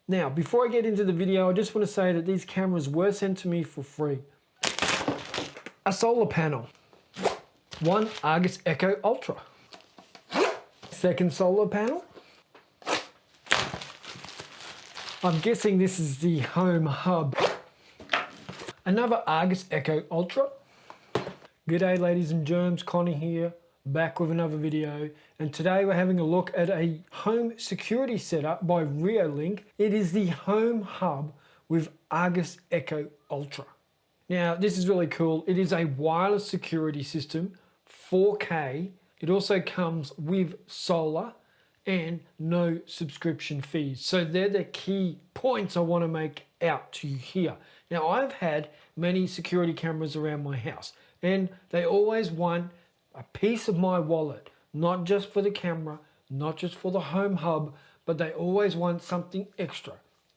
Now, before I get into the video, I just want to say that these cameras were sent to me for free. A solar panel, one Argus Echo Ultra. Second solar panel. I'm guessing this is the home hub. Another Argus Echo Ultra. G'day ladies and germs, Conor here, back with another video. And today we're having a look at a home security setup by Reolink. It is the home hub with Argus Echo Ultra. Now this is really cool. It is a wireless security system, 4K. It also comes with solar and no subscription fees. So they're the key points I want to make out to you here. Now I've had many security cameras around my house and they always want a piece of my wallet, not just for the camera, not just for the home hub, but they always want something extra,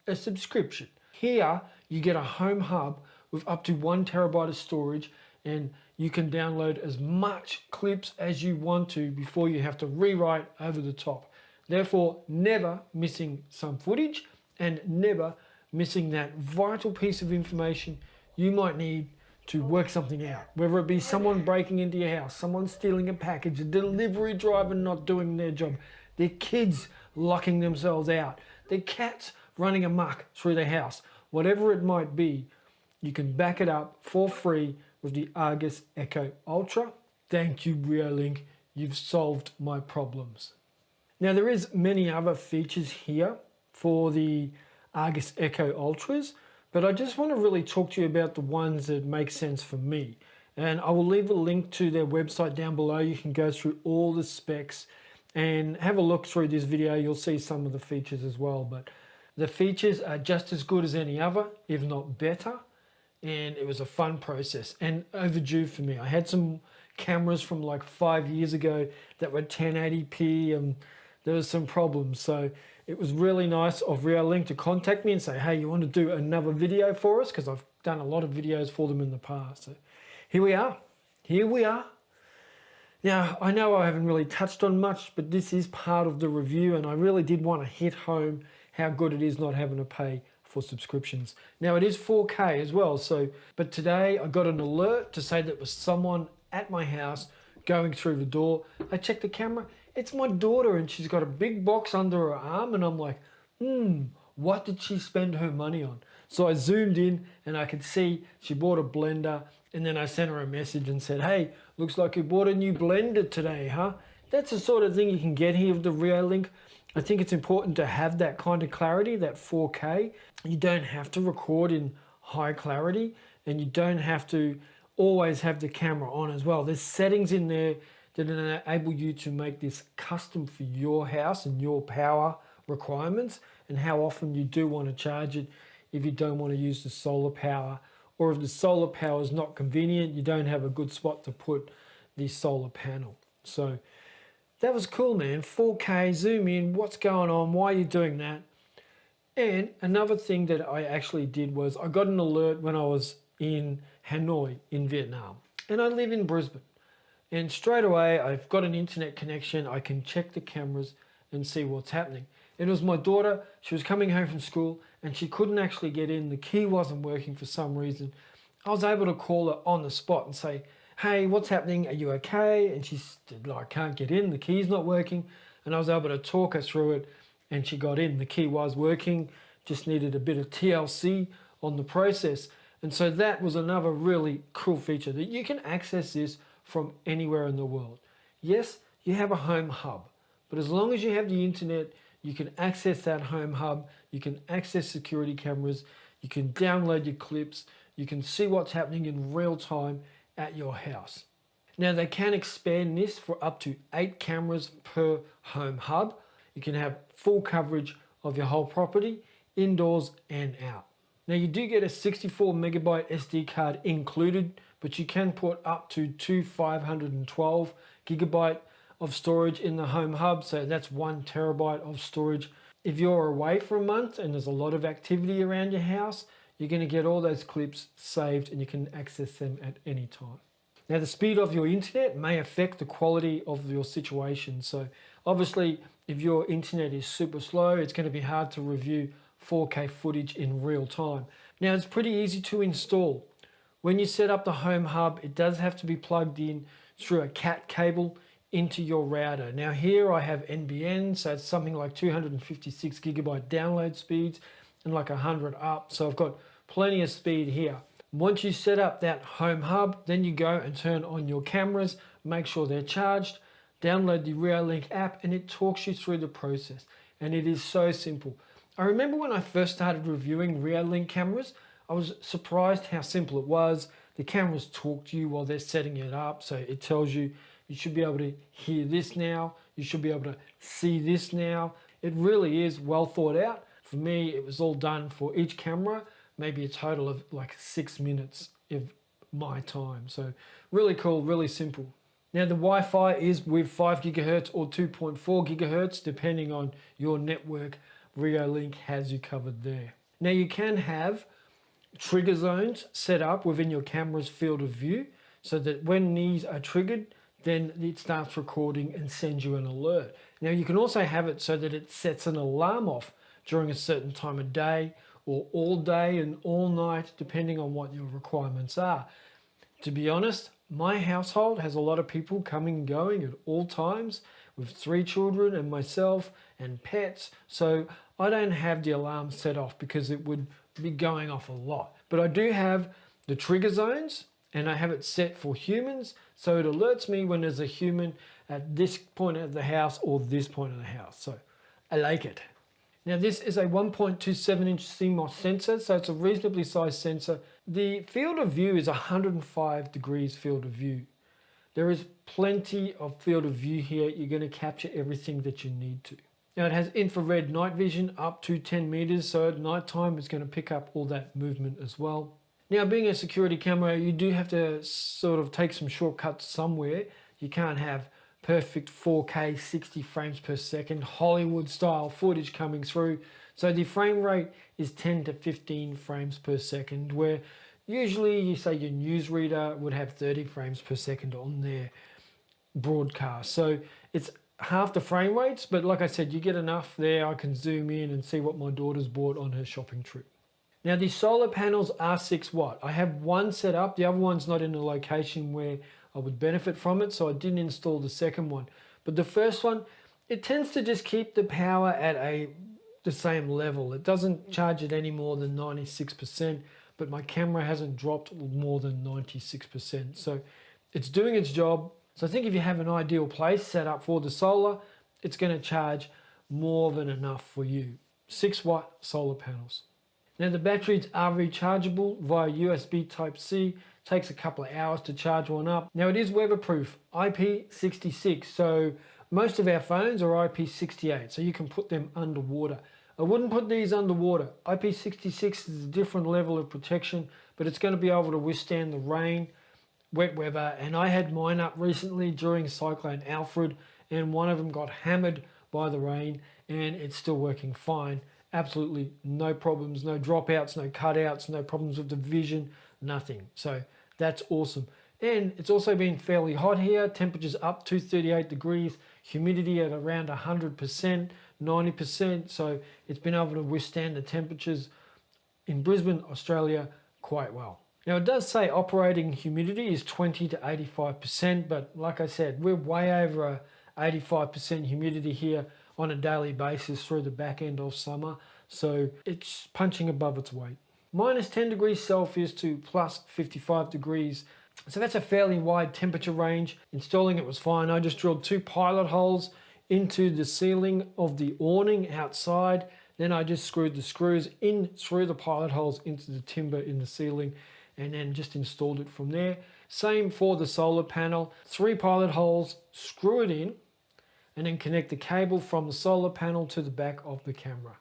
a subscription. Here you get a home hub with up to 1 terabyte of storage, and you can download as much clips as you want to before you have to rewrite over the top. Therefore, never missing some footage and never missing that vital piece of information you might need to work something out. Whether it be someone breaking into your house, someone stealing a package, a delivery driver not doing their job, their kids locking themselves out, their cats running amok through the house, whatever it might be, you can back it up for free with the Argus Echo Ultra. Thank you, Reolink. You've solved my problems. Now there is many other features here for the Argus Echo Ultras, but I just want to really talk to you about the ones that make sense for me. And I will leave a link to their website down below. You can go through all the specs and have a look through this video. You'll see some of the features as well, but the features are just as good as any other, if not better. And it was a fun process and overdue for me. I had some cameras from like 5 years ago that were 1080p and there was some problems. So it was really nice of Reolink to contact me and say, hey, you want to do another video for us? Because I've done a lot of videos for them in the past. So here we are. Here we are. Now, I know I haven't really touched on much, but this is part of the review and I really did want to hit home how good it is not having to pay for subscriptions. Now it is 4K as well, but today I got an alert to say that there was someone at my house going through the door. I checked the camera, it's my daughter and she's got a big box under her arm and I'm like, what did she spend her money on? So I zoomed in and I could see she bought a blender, and then I sent her a message and said, hey, looks like you bought a new blender today, huh? That's the sort of thing you can get here with the Reolink. I think it's important to have that kind of clarity, that 4K. You don't have to record in high clarity and you don't have to always have the camera on as well. There's settings in there that enable you to make this custom for your house and your power requirements and how often you do want to charge it if you don't want to use the solar power, or if the solar power is not convenient, you don't have a good spot to put the solar panel. So that was cool, man. 4K, zoom in, what's going on, why are you doing that? And another thing that I actually did was I got an alert when I was in Hanoi in Vietnam, and I live in Brisbane. And straight away, I've got an internet connection. I can check the cameras and see what's happening. It was my daughter. She was coming home from school and she couldn't actually get in. The key wasn't working for some reason. I was able to call her on the spot and say, hey, what's happening? Are you okay? And she said, I can't get in. The key's not working. And I was able to talk her through it and she got in. The key was working, just needed a bit of TLC on the process. And so that was another really cool feature, that you can access this from anywhere in the world. Yes, you have a home hub, but as long as you have the internet, you can access that home hub, you can access security cameras, you can download your clips, you can see what's happening in real time at your house. Now they can expand this for up to 8 cameras per home hub. You can have full coverage of your whole property, indoors and out. Now you do get a 64 megabyte SD card included, but you can put up to 512 gigabyte of storage in the home hub, so that's 1 terabyte of storage. If you're away for a month and there's a lot of activity around your house, you're going to get all those clips saved and you can access them at any time. Now the speed of your internet may affect the quality of your situation, so obviously if your internet is super slow, it's going to be hard to review 4K footage in real time. Now it's pretty easy to install. When you set up the home hub, it does have to be plugged in through a CAT cable into your router. Now here I have NBN, so it's something like 256 gigabyte download speeds and like 100 up. So I've got plenty of speed here. Once you set up that home hub, then you go and turn on your cameras, make sure they're charged, download the Reolink app, and it talks you through the process. And it is so simple. I remember when I first started reviewing Reolink cameras, I was surprised how simple it was. The cameras talk to you while they're setting it up. So it tells you, you should be able to hear this now. You should be able to see this now. It really is well thought out. For me, it was all done for each camera, maybe a total of like 6 minutes of my time. So really cool, really simple. Now the Wi-Fi is with 5 gigahertz or 2.4 gigahertz, depending on your network. Reolink has you covered there. Now you can have trigger zones set up within your camera's field of view so that when these are triggered, then it starts recording and sends you an alert. Now you can also have it so that it sets an alarm off during a certain time of day or all day and all night, depending on what your requirements are. To be honest, my household has a lot of people coming and going at all times with 3 children and myself and pets. So I don't have the alarm set off because it would be going off a lot. But I do have the trigger zones and I have it set for humans. So it alerts me when there's a human at this point of the house or this point of the house. So I like it. Now this is a 1.27 inch CMOS sensor, so it's a reasonably sized sensor. The field of view is 105 degrees field of view. There is plenty of field of view here. You're going to capture everything that you need to. Now it has infrared night vision up to 10 meters, so at night time it's going to pick up all that movement as well. Now being a security camera, you do have to sort of take some shortcuts somewhere. You can't have perfect 4K 60 frames per second Hollywood style footage coming through. So the frame rate is 10 to 15 frames per second, where usually you say your newsreader would have 30 frames per second on their broadcast. So it's half the frame rates, but like I said, you get enough there. I can zoom in and see what my daughter's bought on her shopping trip. Now the solar panels are 6 watt. I have one set up, the other one's not in a location where I would benefit from it, so I didn't install the second one. But the first one, it tends to just keep the power at the same level. It doesn't charge it any more than 96%, but my camera hasn't dropped more than 96%. So it's doing its job. So I think if you have an ideal place set up for the solar, it's going to charge more than enough for you. 6 watt solar panels. Now the batteries are rechargeable via USB Type-C. Takes a couple of hours to charge one up. Now it is weatherproof, IP66, so most of our phones are IP68, so you can put them underwater. I wouldn't put these underwater. IP66 is a different level of protection, but it's going to be able to withstand the rain, wet weather, and I had mine up recently during Cyclone Alfred, and one of them got hammered by the rain, and it's still working fine. Absolutely no problems, no dropouts, no cutouts, no problems with the vision, nothing. So that's awesome. And it's also been fairly hot here. Temperatures up to 38 degrees, humidity at around 100%, 90%. So it's been able to withstand the temperatures in Brisbane, Australia quite well. Now it does say operating humidity is 20 to 85%, but like I said, we're way over 85% humidity here on a daily basis through the back end of summer. So it's punching above its weight. Minus 10 degrees Celsius to plus 55 degrees. So that's a fairly wide temperature range. Installing it was fine. I just drilled 2 pilot holes into the ceiling of the awning outside. Then I just screwed the screws in through the pilot holes into the timber in the ceiling and then just installed it from there. Same for the solar panel. 3 pilot holes, screw it in, and then connect the cable from the solar panel to the back of the camera.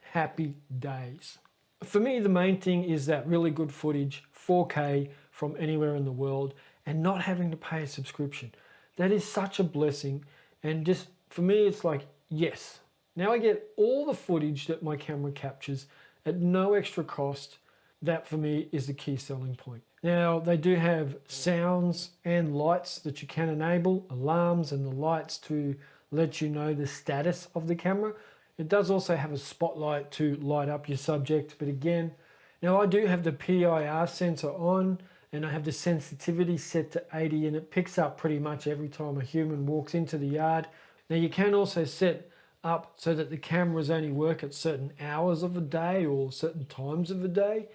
Happy days. For me, the main thing is that really good footage, 4K from anywhere in the world, and not having to pay a subscription. That is such a blessing, and just for me, it's like, yes. Now I get all the footage that my camera captures at no extra cost. That for me is the key selling point. Now they do have sounds and lights that you can enable, alarms and the lights to let you know the status of the camera. It does also have a spotlight to light up your subject, but again, now I do have the PIR sensor on, and I have the sensitivity set to 80, and it picks up pretty much every time a human walks into the yard. Now you can also set up so that the cameras only work at certain hours of the day or certain times of the day.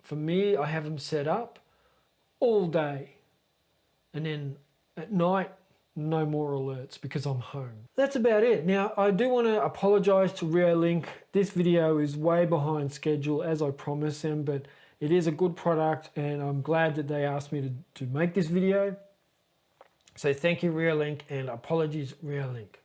For me, I have them set up all day, and then at night, no more alerts because I'm home. That's about it. Now, I do want to apologize to Reolink. This video is way behind schedule, as I promised them, but it is a good product, and I'm glad that they asked me to make this video. So thank you, Reolink, and apologies, Reolink.